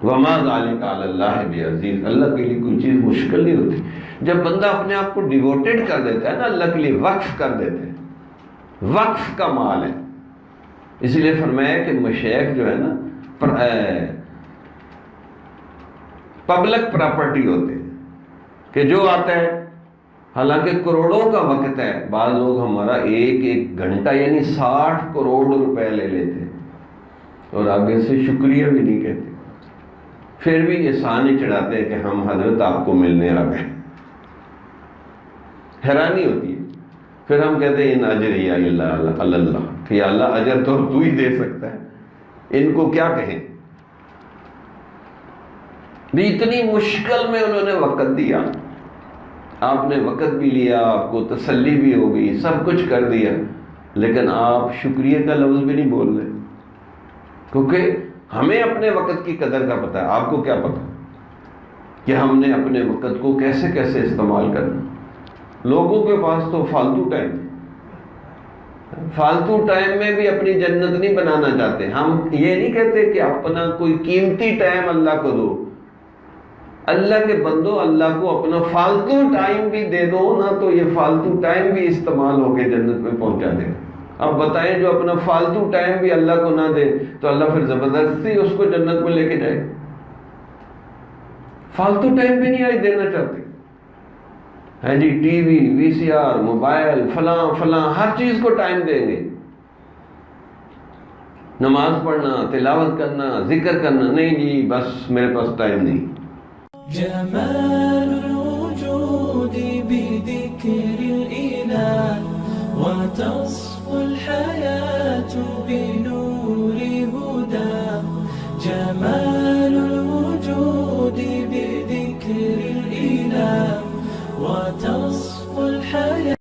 وما ذلک علی اللہ بعزیز، اللہ کے لیے کوئی چیز مشکل نہیں ہوتی۔ جب بندہ اپنے آپ کو ڈیووٹیڈ کر دیتا ہے نا، اللہ کے لیے وقف کر دیتے ہیں، وقف کا مال ہے۔ اس لیے فرمایا کہ مشائخ جو ہے نا پبلک پراپرٹی ہوتے ہیں، کہ جو آتا ہے، حالانکہ کروڑوں کا وقت ہے، بعض لوگ ہمارا ایک ایک گھنٹہ یعنی 60 کروڑ روپے لے لیتے ہیں اور آگے سے شکریہ بھی نہیں کہتے، پھر بھی احسان ہی چڑھاتے ہیں کہ ہم حضرت آپ کو ملنے آ گئے۔ حیرانی ہوتی ہے۔ پھر ہم کہتے ہیں ان اجری اللہ، کہ یا اللہ اجر تو تو ہی دے سکتا ہے، ان کو کیا کہیں۔ بھی اتنی مشکل میں انہوں نے وقت دیا، آپ نے وقت بھی لیا، آپ کو تسلی بھی ہو گئی، سب کچھ کر دیا، لیکن آپ شکریہ کا لفظ بھی نہیں بول رہے، کیونکہ ہمیں اپنے وقت کی قدر کا پتہ ہے، آپ کو کیا پتہ کہ ہم نے اپنے وقت کو کیسے کیسے استعمال کرنا۔ لوگوں کے پاس تو فالتو ٹائم میں بھی اپنی جنت نہیں بنانا چاہتے۔ ہم یہ نہیں کہتے کہ اپنا کوئی قیمتی ٹائم اللہ کو دو، اللہ کے بندو اللہ کو اپنا فالتو ٹائم بھی دے دو نا، تو یہ فالتو ٹائم بھی استعمال ہو کے جنت میں پہنچا دے گا۔ اب بتائیں جو اپنا فالتو ٹائم بھی اللہ کو نہ دے تو اللہ پھر زبردستی اس کو جنت میں لے کے جائے گا۔ فالتو ٹائم بھی نہیں آج دینا چاہتے ہیں جی، ٹی وی، وی سی آر، موبائل، فلاں ہر چیز کو ٹائم دیں گے۔ نماز پڑھنا، تلاوت کرنا، ذکر کرنا نہیں جی، بس میرے پاس ٹائم نہیں۔ جمال الوجود بذكر الإله وتصفو الحياة